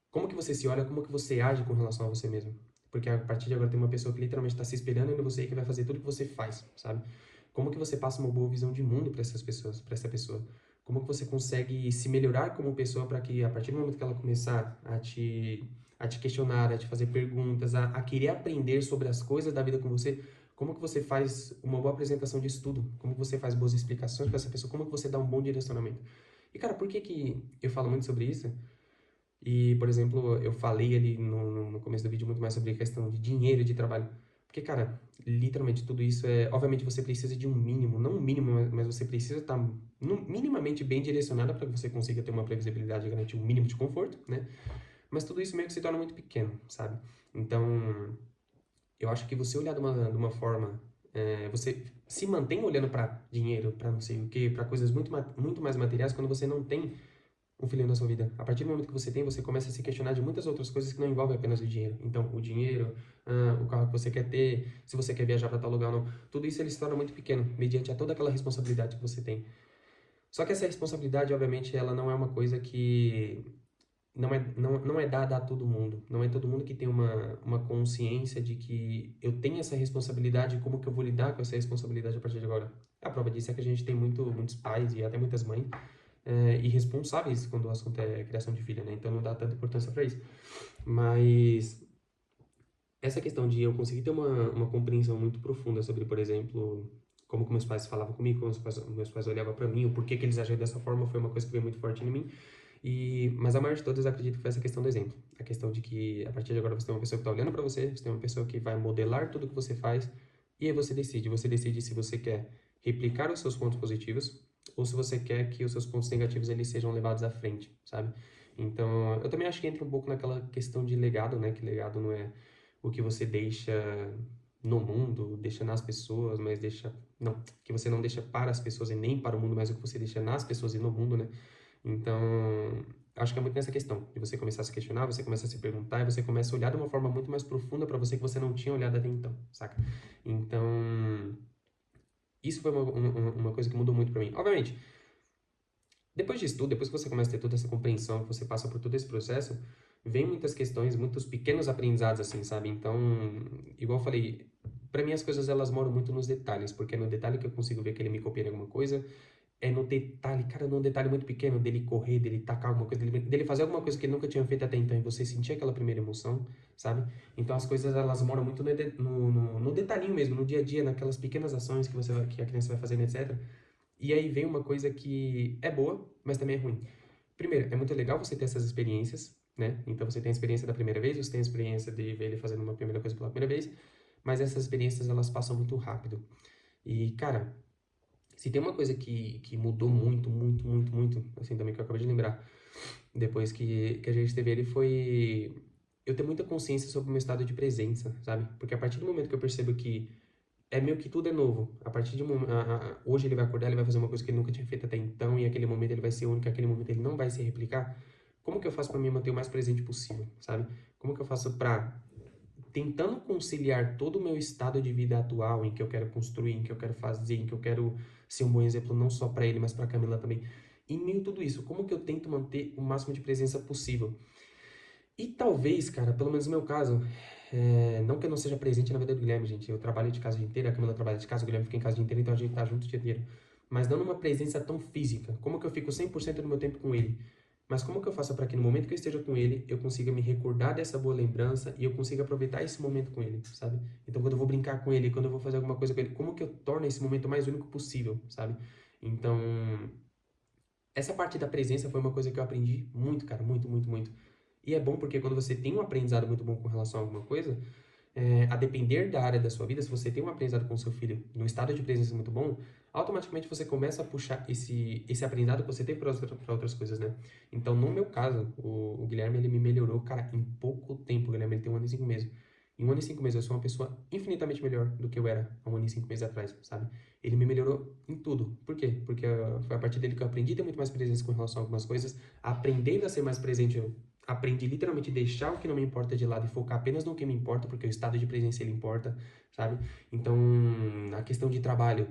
como que você se olha, como que você age com relação a você mesmo. Porque a partir de agora tem uma pessoa que literalmente está se espelhando em você e que vai fazer tudo que você faz, sabe? Como que você passa uma boa visão de mundo para essas pessoas, para essa pessoa? Como que você consegue se melhorar como pessoa para que a partir do momento que ela começar a te questionar, a te fazer perguntas, a querer aprender sobre as coisas da vida com você, como que você faz uma boa apresentação de estudo? Como que você faz boas explicações para essa pessoa? Como que você dá um bom direcionamento? E cara, por que que eu falo muito sobre isso? E, por exemplo, eu falei ali no começo do vídeo muito mais sobre a questão de dinheiro e de trabalho. Porque, cara, literalmente tudo isso é. Obviamente você precisa de um mínimo, não um mínimo, mas você precisa estar minimamente bem direcionado para que você consiga ter uma previsibilidade e garantir um mínimo de conforto, né? Mas tudo isso meio que se torna muito pequeno, sabe? Então, eu acho que você olhar de uma forma. Você se mantém olhando para dinheiro, para não sei o quê, para coisas muito mais materiais quando você não tem um filho na sua vida. A partir do momento que você tem, você começa a se questionar de muitas outras coisas que não envolvem apenas o dinheiro. Então, o dinheiro, o carro que você quer ter, se você quer viajar para tal lugar ou não, tudo isso ele se torna muito pequeno, mediante a toda aquela responsabilidade que você tem. Só que essa responsabilidade, obviamente, ela não é uma coisa que não é dada a todo mundo. Não é todo mundo que tem uma consciência de que eu tenho essa responsabilidade e como que eu vou lidar com essa responsabilidade a partir de agora. A prova disso é que a gente tem muitos pais e até muitas mães irresponsáveis quando o assunto é criação de filho, né? Então não dá tanta importância para isso. Mas essa questão de eu conseguir ter uma compreensão muito profunda sobre, por exemplo, como que meus pais falavam comigo, como meus pais olhavam pra mim, o porquê que eles agiam dessa forma, foi uma coisa que veio muito forte em mim. Mas a maior de todas, eu acredito que foi essa questão do exemplo. A questão de que, a partir de agora, você tem uma pessoa que está olhando para você, você tem uma pessoa que vai modelar tudo que você faz, e aí você decide. Você decide se você quer replicar os seus pontos positivos, ou se você quer que os seus pontos negativos eles sejam levados à frente, sabe? Então, eu também acho que entra um pouco naquela questão de legado, né? Que legado não é o que você deixa no mundo, deixa nas pessoas, mas deixa... Não, que você não deixa para as pessoas e nem para o mundo, mas o que você deixa nas pessoas e no mundo, né? Então, acho que é muito nessa questão, de você começar a se questionar, você começa a se perguntar e você começa a olhar de uma forma muito mais profunda para você que você não tinha olhado até então, saca? Então, isso foi uma coisa que mudou muito para mim. Obviamente, depois disso tudo, depois que você começa a ter toda essa compreensão, que você passa por todo esse processo, vem muitas questões, muitos pequenos aprendizados, assim, sabe? Então, igual eu falei, para mim as coisas elas moram muito nos detalhes, porque é no detalhe que eu consigo ver que ele me copia em alguma coisa, é no detalhe, cara, num detalhe muito pequeno, dele correr, dele tacar alguma coisa, dele fazer alguma coisa que ele nunca tinha feito até então, e você sentir aquela primeira emoção, sabe? Então as coisas, elas moram muito no detalhinho mesmo, no dia a dia, naquelas pequenas ações que a criança vai fazendo, etc. E aí vem uma coisa que é boa, mas também é ruim. Primeiro, é muito legal você ter essas experiências, né? Então você tem a experiência da primeira vez, você tem a experiência de ver ele fazendo uma primeira coisa pela primeira vez, mas essas experiências, elas passam muito rápido. E, cara, se tem uma coisa que mudou muito, muito, muito, muito, assim, também que eu acabei de lembrar, depois que a gente teve ele, foi eu ter muita consciência sobre o meu estado de presença, sabe? Porque a partir do momento que eu percebo que é meio que tudo é novo, a partir de um momento, hoje ele vai acordar, ele vai fazer uma coisa que ele nunca tinha feito até então, e aquele momento ele vai ser único, aquele momento ele não vai se replicar, como que eu faço para me manter o mais presente possível, sabe? Como que eu faço para tentando conciliar todo o meu estado de vida atual, em que eu quero construir, em que eu quero fazer, em que eu quero ser um bom exemplo não só para ele, mas para Camila também. Em meio a tudo isso, como que eu tento manter o máximo de presença possível? E talvez, cara, pelo menos no meu caso, não que eu não seja presente na vida do Guilherme, gente, eu trabalho de casa o dia inteiro, a Camila trabalha de casa, o Guilherme fica em casa o dia inteiro, então a gente tá junto o dia inteiro. Mas não numa presença tão física. Como que eu fico 100% do meu tempo com ele? Mas como que eu faço para que no momento que eu esteja com ele, eu consiga me recordar dessa boa lembrança e eu consiga aproveitar esse momento com ele, sabe? Então, quando eu vou brincar com ele, quando eu vou fazer alguma coisa com ele, como que eu torno esse momento mais único possível, sabe? Então, essa parte da presença foi uma coisa que eu aprendi muito, cara, muito, muito, muito. E é bom porque quando você tem um aprendizado muito bom com relação a alguma coisa, a depender da área da sua vida, se você tem um aprendizado com o seu filho no estado de presença muito bom, automaticamente você começa a puxar esse aprendizado que você tem para outras coisas, né? Então, no meu caso, o Guilherme, ele me melhorou, cara, em pouco tempo. O Guilherme, ele tem 1 ano e 5 meses. Em 1 ano e 5 meses, eu sou uma pessoa infinitamente melhor do que eu era há 1 ano e 5 meses atrás, sabe? Ele me melhorou em tudo. Por quê? Porque foi a partir dele que eu aprendi a ter muito mais presença com relação a algumas coisas. Aprendendo a ser mais presente, eu aprendi literalmente a deixar o que não me importa de lado e focar apenas no que me importa, porque o estado de presença ele importa, sabe? Então, a questão de trabalho,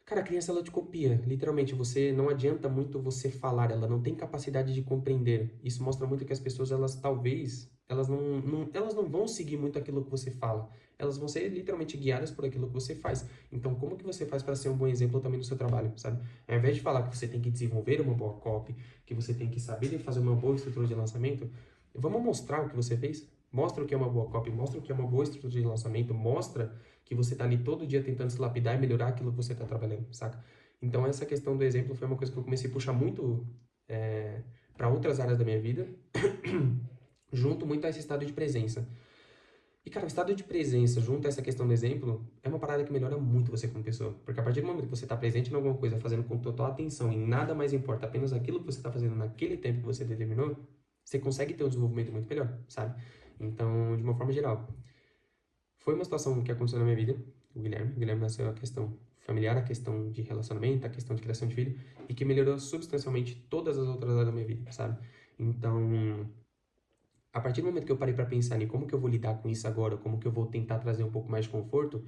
cara, a criança ela te copia, literalmente, você não adianta muito você falar, ela não tem capacidade de compreender. Isso mostra muito que as pessoas elas talvez elas não vão seguir muito aquilo que você fala. Elas vão ser literalmente guiadas por aquilo que você faz. Então, como que você faz para ser um bom exemplo também no seu trabalho, sabe? Ao invés de falar que você tem que desenvolver uma boa copy, que você tem que saber fazer uma boa estrutura de lançamento, vamos mostrar o que você fez? Mostra o que é uma boa copy, mostra o que é uma boa estrutura de lançamento, mostra que você tá ali todo dia tentando se lapidar e melhorar aquilo que você tá trabalhando, saca? Então, essa questão do exemplo foi uma coisa que eu comecei a puxar muito para outras áreas da minha vida, junto muito a esse estado de presença. E, cara, o estado de presença, junto a essa questão do exemplo, é uma parada que melhora muito você como pessoa. Porque a partir do momento que você está presente em alguma coisa, fazendo com total atenção e nada mais importa, apenas aquilo que você está fazendo naquele tempo que você determinou, você consegue ter um desenvolvimento muito melhor, sabe? Então, de uma forma geral, foi uma situação que aconteceu na minha vida, o Guilherme nasceu a questão familiar, a questão de relacionamento, a questão de criação de filho, e que melhorou substancialmente todas as outras áreas da minha vida, sabe? Então, a partir do momento que eu parei para pensar em como que eu vou lidar com isso agora, como que eu vou tentar trazer um pouco mais de conforto,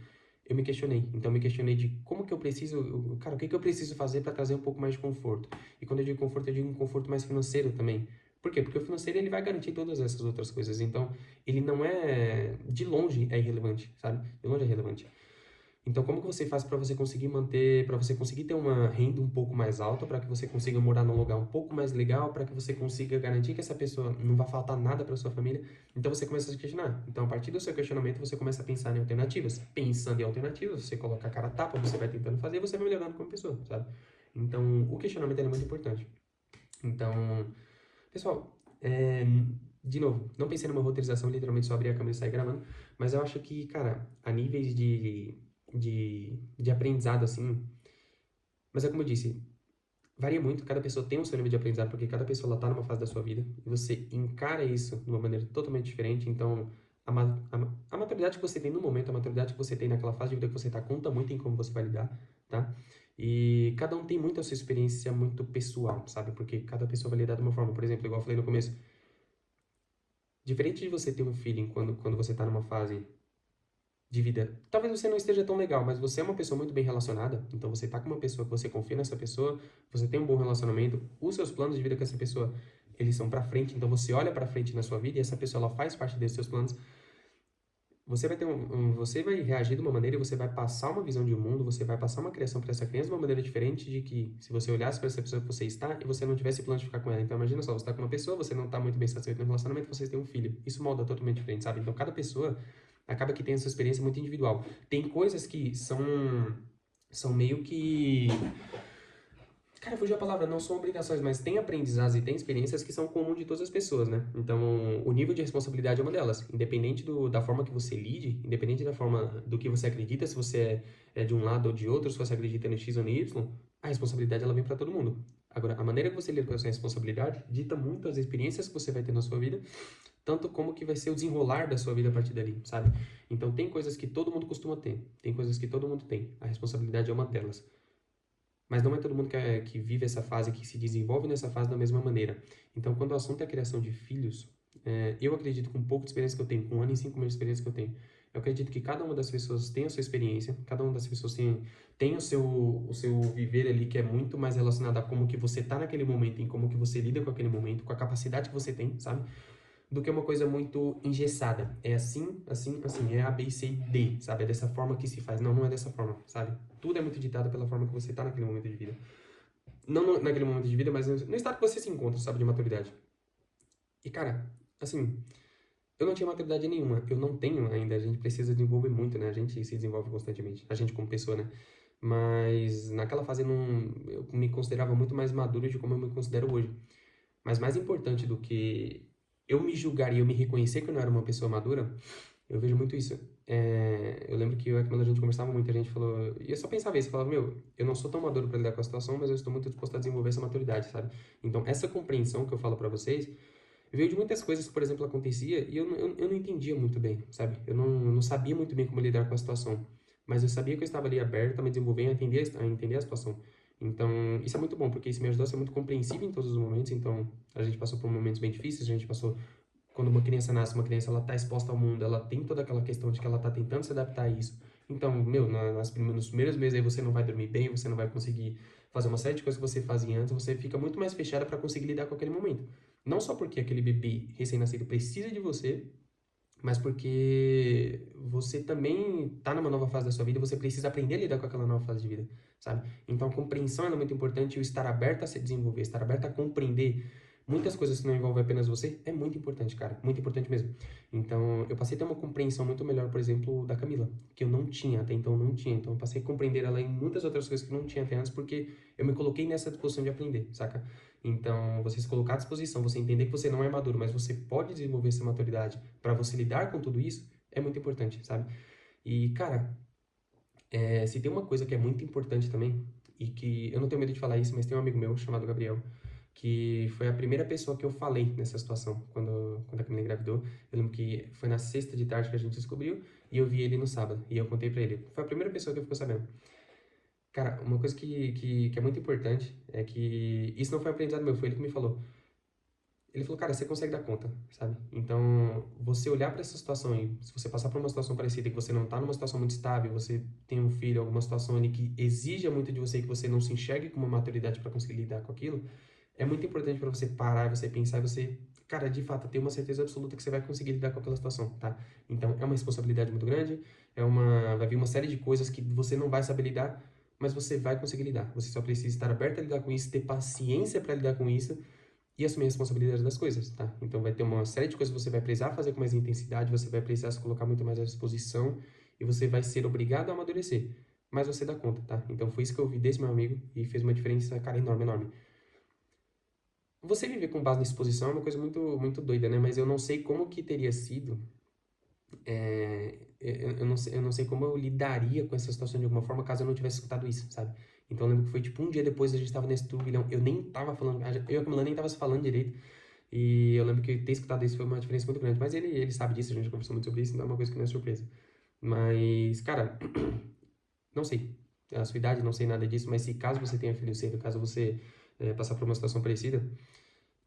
eu me questionei. Então, eu me questionei de como que eu preciso, cara, o que que eu preciso fazer para trazer um pouco mais de conforto? E quando eu digo conforto, eu digo um conforto mais financeiro também. Por quê? Porque o financeiro ele vai garantir todas essas outras coisas. Então, ele não é, de longe, é irrelevante, sabe? De longe é relevante. Então, como que você faz para você conseguir manter, para você conseguir ter uma renda um pouco mais alta, para que você consiga morar num lugar um pouco mais legal, para que você consiga garantir que essa pessoa não vai faltar nada para sua família? Então, você começa a se questionar. Então, a partir do seu questionamento, você começa a pensar em alternativas. Pensando em alternativas, você coloca a cara a tapa, você vai tentando fazer e você vai melhorando como pessoa, sabe? Então, o questionamento ele é muito importante. Então, pessoal, de novo, não pensei numa roteirização, literalmente só abrir a câmera e sair gravando, mas eu acho que, cara, a níveis de aprendizado, assim, mas é como eu disse, varia muito, cada pessoa tem um seu nível de aprendizado, porque cada pessoa ela tá numa fase da sua vida, e você encara isso de uma maneira totalmente diferente, então a maturidade que você tem no momento, a maturidade que você tem naquela fase de vida que você tá, conta muito em como você vai lidar, tá? E cada um tem muito a sua experiência muito pessoal, sabe? Porque cada pessoa vai lidar de uma forma. Por exemplo, igual eu falei no começo, diferente de você ter um feeling quando você tá numa fase de vida, talvez você não esteja tão legal, mas você é uma pessoa muito bem relacionada, então você tá com uma pessoa que você confia nessa pessoa, você tem um bom relacionamento, os seus planos de vida com essa pessoa, eles são pra frente, então você olha pra frente na sua vida e essa pessoa ela faz parte desses seus planos. Você vai ter você vai reagir de uma maneira e você vai passar uma visão de mundo, você vai passar uma criação para essa criança de uma maneira diferente de que se você olhasse para essa pessoa que você está e você não tivesse plano de ficar com ela. Então imagina só, você está com uma pessoa, você não está muito bem satisfeito no relacionamento, vocês têm um filho. Isso molda totalmente diferente, sabe? Então cada pessoa acaba que tem essa experiência muito individual. Tem coisas que são meio que, cara, fugiu a palavra, não são obrigações, mas tem aprendizados e tem experiências que são comum de todas as pessoas, né? Então, o nível de responsabilidade é uma delas. Independente da forma que você lide, independente da forma do que você acredita, se você é de um lado ou de outro, se você acredita no X ou no Y, a responsabilidade ela vem para todo mundo. Agora, a maneira que você lida com essa responsabilidade dita muito as experiências que você vai ter na sua vida, tanto como que vai ser o desenrolar da sua vida a partir dali, sabe? Então, tem coisas que todo mundo costuma ter, tem coisas que todo mundo tem. A responsabilidade é uma delas. Mas não é todo mundo que vive essa fase, que se desenvolve nessa fase da mesma maneira. Então, quando o assunto é a criação de filhos, eu acredito, com um pouco de experiência que eu tenho, com 1 ano e 5 meses de experiência que eu tenho, eu acredito que cada uma das pessoas tem a sua experiência, cada uma das pessoas tem o seu viver ali, que é muito mais relacionado a como que você está naquele momento, em como que você lida com aquele momento, com a capacidade que você tem, sabe? Do que uma coisa muito engessada. É assim, assim, assim. É A, B, C e D, sabe? É dessa forma que se faz. Não, não é dessa forma, sabe? Tudo é muito ditado pela forma que você tá naquele momento de vida. Não naquele momento de vida, mas no estado que você se encontra, sabe? De maturidade. E, cara, assim, eu não tinha maturidade nenhuma. Eu não tenho ainda. A gente precisa desenvolver muito, né? A gente se desenvolve constantemente. A gente como pessoa, né? Mas naquela fase eu me considerava muito mais maduro de como eu me considero hoje. Mas mais importante do que eu me julgar e eu me reconhecer que eu não era uma pessoa madura, eu vejo muito isso. Eu lembro que eu e a Camila, a gente conversava muito, a gente falou... E eu só pensava isso, eu falava, meu, eu não sou tão maduro para lidar com a situação, mas eu estou muito disposto a desenvolver essa maturidade, sabe? Então, essa compreensão que eu falo para vocês, veio de muitas coisas que, por exemplo, acontecia e eu não entendia muito bem, sabe? Eu não sabia muito bem como lidar com a situação. Mas eu sabia que eu estava ali aberto a me desenvolver, a entender a situação. Então, isso é muito bom, porque isso me ajudou a ser muito compreensivo em todos os momentos. Então, a gente passou por momentos bem difíceis, a gente passou quando uma criança nasce, uma criança ela tá exposta ao mundo, ela tem toda aquela questão de que ela tá tentando se adaptar a isso. Então, meu, nos primeiros meses aí você não vai dormir bem, você não vai conseguir fazer uma série de coisas que você fazia antes, você fica muito mais fechada para conseguir lidar com aquele momento. Não só porque aquele bebê recém-nascido precisa de você, mas porque você também tá numa nova fase da sua vida, você precisa aprender a lidar com aquela nova fase de vida, sabe? Então a compreensão ela é muito importante e o estar aberto a se desenvolver, estar aberto a compreender muitas coisas que não envolvem apenas você é muito importante, cara, muito importante mesmo. Então eu passei a ter uma compreensão muito melhor, por exemplo, da Camila, que eu não tinha, até então eu não tinha. Então eu passei a compreender ela em muitas outras coisas que eu não tinha até antes, porque eu me coloquei nessa disposição de aprender, saca? Então, você se colocar à disposição, você entender que você não é maduro, mas você pode desenvolver essa maturidade para você lidar com tudo isso, é muito importante, sabe? E, cara, se tem uma coisa que é muito importante também, e que eu não tenho medo de falar isso, mas tem um amigo meu chamado Gabriel, que foi a primeira pessoa que eu falei nessa situação, quando a Camila engravidou. Eu lembro que foi na sexta de tarde que a gente descobriu, e eu vi ele no sábado, e eu contei pra ele. Foi a primeira pessoa que eu ficou sabendo. Cara, uma coisa que é muito importante é que isso não foi um aprendizado meu, foi ele que me falou. Ele falou, cara, você consegue dar conta, sabe? Então, você olhar para essa situação aí, se você passar por uma situação parecida, que você não tá numa situação muito estável, você tem um filho, alguma situação ali que exija muito de você, que você não se enxergue com uma maturidade para conseguir lidar com aquilo, é muito importante para você parar, você pensar e você, cara, de fato, ter uma certeza absoluta que você vai conseguir lidar com aquela situação, tá? Então, é uma responsabilidade muito grande, vai vir uma série de coisas que você não vai saber lidar, mas você vai conseguir lidar. Você só precisa estar aberto a lidar com isso, ter paciência para lidar com isso e assumir a responsabilidade das coisas, tá? Então, vai ter uma série de coisas que você vai precisar fazer com mais intensidade, você vai precisar se colocar muito mais à disposição e você vai ser obrigado a amadurecer. Mas você dá conta, tá? Então, foi isso que eu ouvi desse meu amigo e fez uma diferença, cara, enorme, enorme. Você viver com base na exposição é uma coisa muito, muito doida, né? Mas eu não sei como que teria sido. Eu não sei como eu lidaria com essa situação de alguma forma caso eu não tivesse escutado isso, sabe? Então eu lembro que foi tipo um dia depois a gente tava nesse turbilhão. Eu nem tava falando, eu e a Camila nem tava se falando direito. E eu lembro que ter escutado isso foi uma diferença muito grande. Mas ele sabe disso, a gente conversou muito sobre isso, então é uma coisa que não é surpresa. Mas, cara, não sei a sua idade, não sei nada disso, mas se caso você tenha filho cedo, caso você passar por uma situação parecida,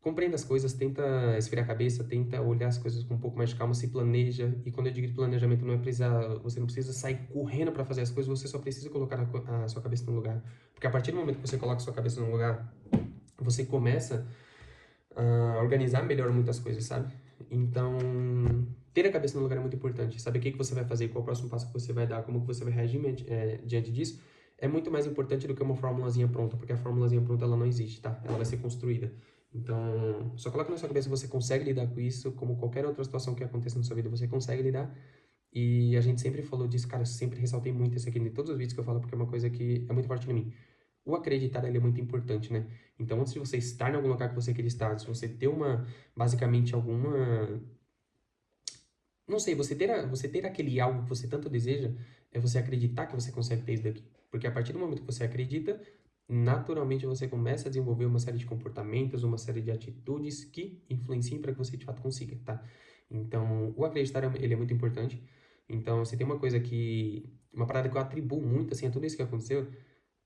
compreenda as coisas, tenta esfriar a cabeça, tenta olhar as coisas com um pouco mais de calma, se planeja. E quando eu digo planejamento, você não precisa sair correndo para fazer as coisas, você só precisa colocar a sua cabeça no lugar. Porque a partir do momento que você coloca a sua cabeça no lugar, você começa a organizar melhor muitas coisas, sabe? Então, ter a cabeça no lugar é muito importante. Saber o que você vai fazer, qual é o próximo passo que você vai dar, como que você vai reagir diante disso, é muito mais importante do que uma formulazinha pronta, porque a formulazinha pronta ela não existe, tá? Ela vai ser construída. Então, só coloca na sua cabeça que você consegue lidar com isso, como qualquer outra situação que aconteça na sua vida, você consegue lidar. E a gente sempre falou disso, cara, eu sempre ressaltei muito isso aqui em todos os vídeos que eu falo, porque é uma coisa que é muito forte em mim. O acreditar, ele é muito importante, né? Então, antes de você estar em algum lugar que você queria estar, antes de você ter basicamente alguma, não sei, você ter aquele algo que você tanto deseja, é você acreditar que você consegue ter isso daqui. Porque a partir do momento que você acredita, naturalmente você começa a desenvolver uma série de comportamentos, uma série de atitudes que influenciem para que você de fato consiga, tá? Então, o acreditar, ele é muito importante. Então, se tem uma parada que eu atribuo muito, assim, a tudo isso que aconteceu,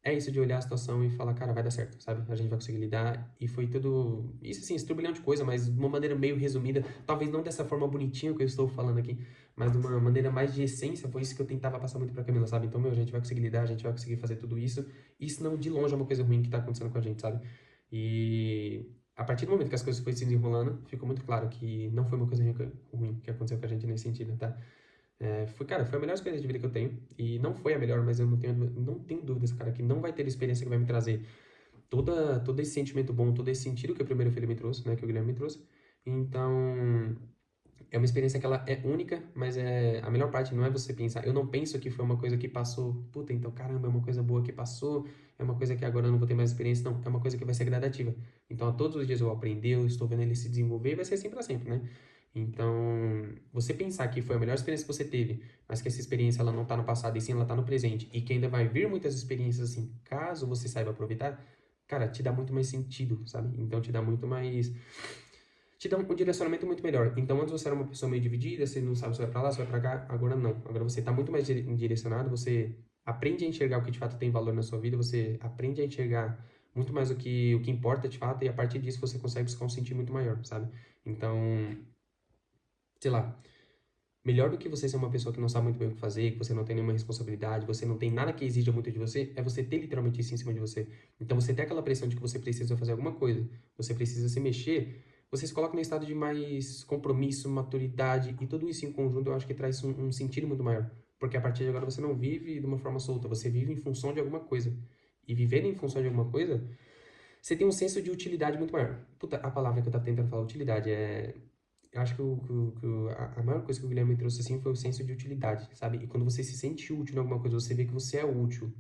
é isso de olhar a situação e falar, cara, vai dar certo, sabe? A gente vai conseguir lidar. E foi tudo. Isso, assim, esse turbilhão de coisa, mas de uma maneira meio resumida. Talvez não dessa forma bonitinha que eu estou falando aqui, mas de uma maneira mais de essência. Foi isso que eu tentava passar muito pra Camila, sabe? Então, meu, a gente vai conseguir lidar, a gente vai conseguir fazer tudo isso. Isso não, de longe, é uma coisa ruim que tá acontecendo com a gente, sabe? E a partir do momento que as coisas foram se desenrolando, ficou muito claro que não foi uma coisa ruim que aconteceu com a gente nesse sentido, tá? Cara, foi a melhor experiência de vida que eu tenho. E não foi a melhor, mas eu não tenho dúvidas, cara, que não vai ter experiência que vai me trazer todo esse sentimento bom, todo esse sentido que o primeiro filho me trouxe, né, que o Guilherme me trouxe. Então, é uma experiência que ela é única, mas a melhor parte não é você pensar. Eu não penso que foi uma coisa que passou, puta, então caramba, é uma coisa boa que passou, é uma coisa que agora eu não vou ter mais experiência. Não, é uma coisa que vai ser gradativa. Então, a todos os dias eu vou aprender, eu estou vendo ele se desenvolver e vai ser assim pra sempre, né? Então, você pensar que foi a melhor experiência que você teve, mas que essa experiência ela não tá no passado e sim ela tá no presente, e que ainda vai vir muitas experiências assim, caso você saiba aproveitar, cara, te dá muito mais sentido, sabe? Então, te dá um direcionamento muito melhor. Então, antes você era uma pessoa meio dividida, você não sabe se vai pra lá, se vai pra cá. Agora não. Agora você tá muito mais direcionado, você aprende a enxergar o que de fato tem valor na sua vida, você aprende a enxergar muito mais o que importa de fato, e a partir disso você consegue buscar um sentido muito maior, sabe? Então, sei lá, melhor do que você ser uma pessoa que não sabe muito bem o que fazer, que você não tem nenhuma responsabilidade, você não tem nada que exija muito de você, é você ter literalmente isso em cima de você. Então você ter aquela pressão de que você precisa fazer alguma coisa, você precisa se mexer, você se coloca num estado de mais compromisso, maturidade, e tudo isso em conjunto eu acho que traz um sentido muito maior. Porque a partir de agora você não vive de uma forma solta, você vive em função de alguma coisa. E viver em função de alguma coisa, você tem um senso de utilidade muito maior. Puta, a palavra que eu tava tentando falar, utilidade, eu acho a maior coisa que o Guilherme trouxe assim foi o senso de utilidade, sabe? E quando você se sente útil em alguma coisa, você vê que você é útil.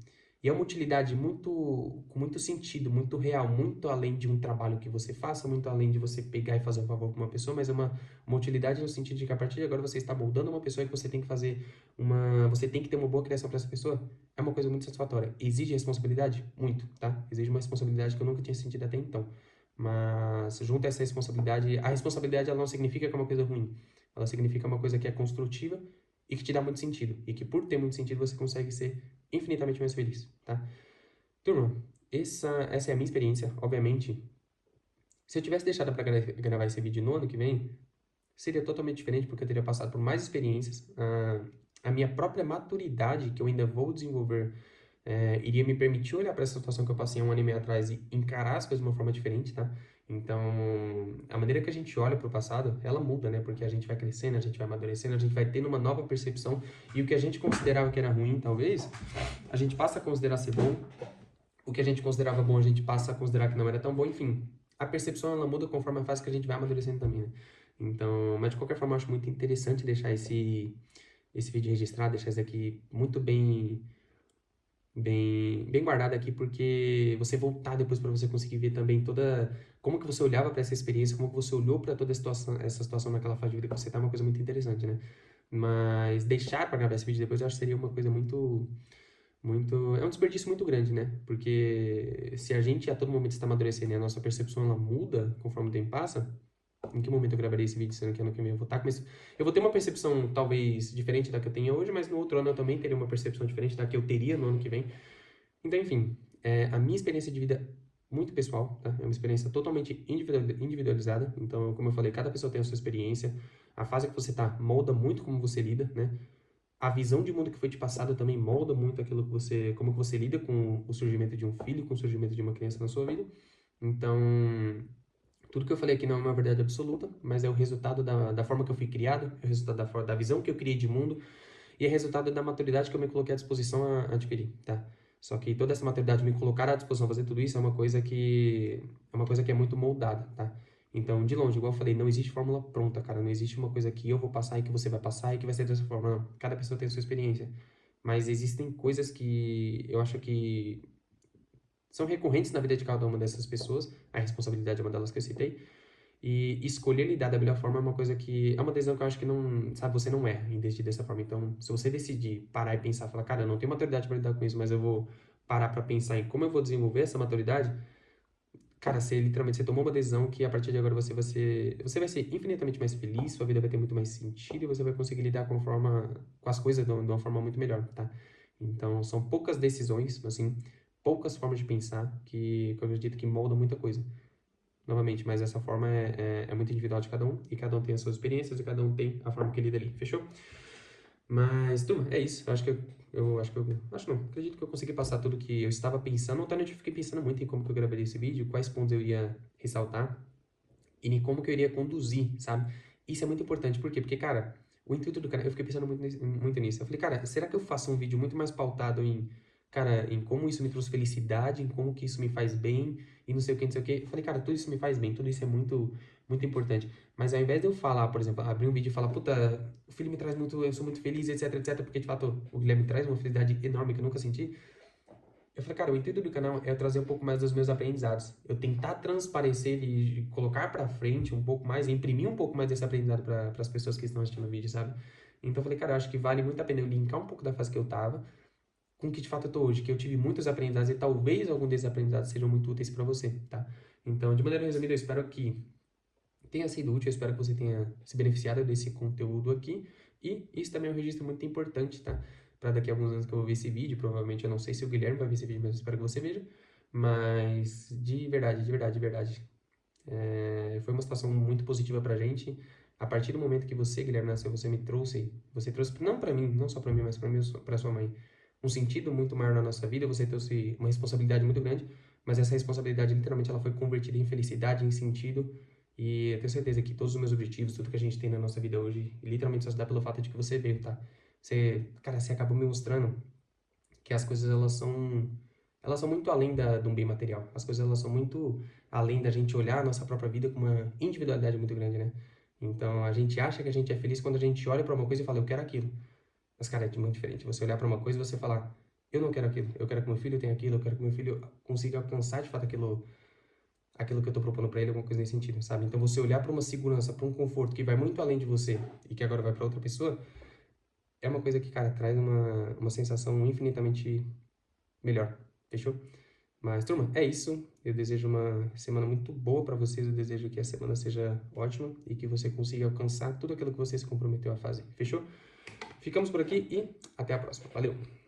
E é uma utilidade com muito sentido, muito real, muito além de um trabalho que você faça, muito além de você pegar e fazer um favor para uma pessoa, mas é uma utilidade no sentido de que a partir de agora você está moldando uma pessoa e que você tem que você tem que ter uma boa criação para essa pessoa. É uma coisa muito satisfatória. Exige responsabilidade? Muito, tá? Exige uma responsabilidade que eu nunca tinha sentido até então. Mas junto a essa responsabilidade, a responsabilidade ela não significa que é uma coisa ruim. Ela significa uma coisa que é construtiva e que te dá muito sentido. E que por ter muito sentido você consegue ser infinitamente mais feliz, tá? Turma, essa é a minha experiência. Obviamente, se eu tivesse deixado para gravar esse vídeo no ano que vem, seria totalmente diferente porque eu teria passado por mais experiências. A minha própria maturidade, que eu ainda vou desenvolver iria me permitir olhar para essa situação que eu passei há um ano e meio atrás e encarar as coisas de uma forma diferente, tá? Então, a maneira que a gente olha para o passado, ela muda, né? Porque a gente vai crescendo, a gente vai amadurecendo, a gente vai tendo uma nova percepção e o que a gente considerava que era ruim, talvez, a gente passa a considerar ser bom. O que a gente considerava bom, a gente passa a considerar que não era tão bom, enfim. A percepção, ela muda conforme a fase que a gente vai amadurecendo também, né? Então, mas de qualquer forma, eu acho muito interessante deixar esse vídeo registrado, deixar isso aqui muito bem guardado aqui, porque você voltar depois para você conseguir ver também toda como que você olhava para essa experiência, como que você olhou para toda a situação, essa situação naquela fase de vida que você tá, é uma coisa muito interessante, né? Mas deixar para gravar esse vídeo depois eu acho que seria uma coisa é um desperdício muito grande, né? Porque se a gente a todo momento está amadurecendo e a nossa percepção ela muda conforme o tempo passa, em que momento eu gravaria esse vídeo, sendo que ano que vem eu vou estar com esse... Eu vou ter uma percepção talvez diferente da que eu tenho hoje, mas no outro ano eu também teria uma percepção diferente da que eu teria no ano que vem. Então, enfim, a minha experiência de vida muito pessoal, tá? É uma experiência totalmente individualizada. Então, como eu falei, cada pessoa tem a sua experiência. A fase que você está molda muito como você lida, né? A visão de mundo que foi te passada também molda muito aquilo que você, como que você lida com o surgimento de um filho, com o surgimento de uma criança na sua vida. Então, tudo que eu falei aqui não é uma verdade absoluta, mas é o resultado da forma que eu fui criado, é o resultado da visão que eu criei de mundo e é resultado da maturidade que eu me coloquei à disposição a adquirir, tá? Só que toda essa maturidade, me colocar à disposição fazer tudo isso é uma coisa que é muito moldada, tá? Então, de longe, igual eu falei, não existe fórmula pronta, cara. Não existe uma coisa que eu vou passar e que você vai passar e que vai ser dessa forma. Não. Cada pessoa tem a sua experiência. Mas existem coisas que eu acho que são recorrentes na vida de cada uma dessas pessoas. A responsabilidade é uma delas que eu citei. E escolher lidar da melhor forma é uma coisa que... É uma decisão que eu acho que não... Sabe, você não erra em decidir dessa forma. Então, se você decidir parar e pensar, falar, cara, eu não tenho maturidade para lidar com isso, mas eu vou parar para pensar em como eu vou desenvolver essa maturidade, cara, você literalmente você tomou uma decisão que a partir de agora você vai ser infinitamente mais feliz, sua vida vai ter muito mais sentido e você vai conseguir lidar com as coisas de uma forma muito melhor, tá? Então, são poucas decisões, assim, poucas formas de pensar que eu acredito que moldam muita coisa. Novamente, mas essa forma é muito individual de cada um, e cada um tem as suas experiências, e cada um tem a forma que lida ali, fechou? Mas, turma, é isso. Acho não, acredito que eu consegui passar tudo que eu estava pensando. Ontem à noite eu fiquei pensando muito em como que eu gravaria esse vídeo, quais pontos eu iria ressaltar, e em como que eu iria conduzir, sabe? Isso é muito importante, por quê? Porque, cara, o intuito do canal, eu fiquei pensando muito nisso. Eu falei, cara, será que eu faço um vídeo muito mais pautado em, cara, em como isso me trouxe felicidade, em como que isso me faz bem, e não sei o que, não sei o que. Eu falei, cara, tudo isso me faz bem, tudo isso é muito importante. Mas ao invés de eu falar, por exemplo, abrir um vídeo e falar, puta, o filho me traz muito, eu sou muito feliz, etc, etc, porque de fato o Guilherme traz uma felicidade enorme que eu nunca senti. Eu falei, cara, o intuito do canal é eu trazer um pouco mais dos meus aprendizados. Eu tentar transparecer e colocar pra frente um pouco mais, imprimir um pouco mais desse aprendizado para as pessoas que estão assistindo o vídeo, sabe? Então eu falei, cara, eu acho que vale muito a pena eu linkar um pouco da fase que eu tava com o que de fato eu tô hoje, que eu tive muitos aprendizados e talvez algum desses aprendizados sejam muito úteis para você, tá? Então, de maneira resumida, eu espero que tenha sido útil, eu espero que você tenha se beneficiado desse conteúdo aqui. E isso também é um registro muito importante, tá? Para daqui a alguns anos que eu vou ver esse vídeo, provavelmente eu não sei se o Guilherme vai ver esse vídeo, mas eu espero que você veja. Mas de verdade, de verdade, de verdade, foi uma situação muito positiva pra gente. A partir do momento que você, Guilherme, nasceu, você trouxe não para mim, não só para mim, mas para sua mãe, um sentido muito maior na nossa vida. Você trouxe uma responsabilidade muito grande, mas essa responsabilidade literalmente ela foi convertida em felicidade, em sentido. E eu tenho certeza que todos os meus objetivos, tudo que a gente tem na nossa vida hoje, literalmente só se dá pelo fato de que você veio, tá? Cara, você acabou me mostrando que as coisas elas são muito além de um bem material. As coisas elas são muito além da gente olhar a nossa própria vida com uma individualidade muito grande, né? Então a gente acha que a gente é feliz quando a gente olha para uma coisa e fala, eu quero aquilo. Mas, cara, é muito diferente. Você olhar para uma coisa e você falar, eu não quero aquilo. Eu quero que meu filho tenha aquilo. Eu quero que meu filho consiga alcançar de fato aquilo que eu tô propondo para ele, alguma coisa nesse sentido, sabe? Então você olhar para uma segurança, para um conforto que vai muito além de você e que agora vai para outra pessoa, é uma coisa que, cara, traz uma sensação infinitamente melhor. Fechou? Mas, turma, é isso. Eu desejo uma semana muito boa para vocês. Eu desejo que a semana seja ótima e que você consiga alcançar tudo aquilo que você se comprometeu a fazer. Fechou? Ficamos por aqui e até a próxima. Valeu!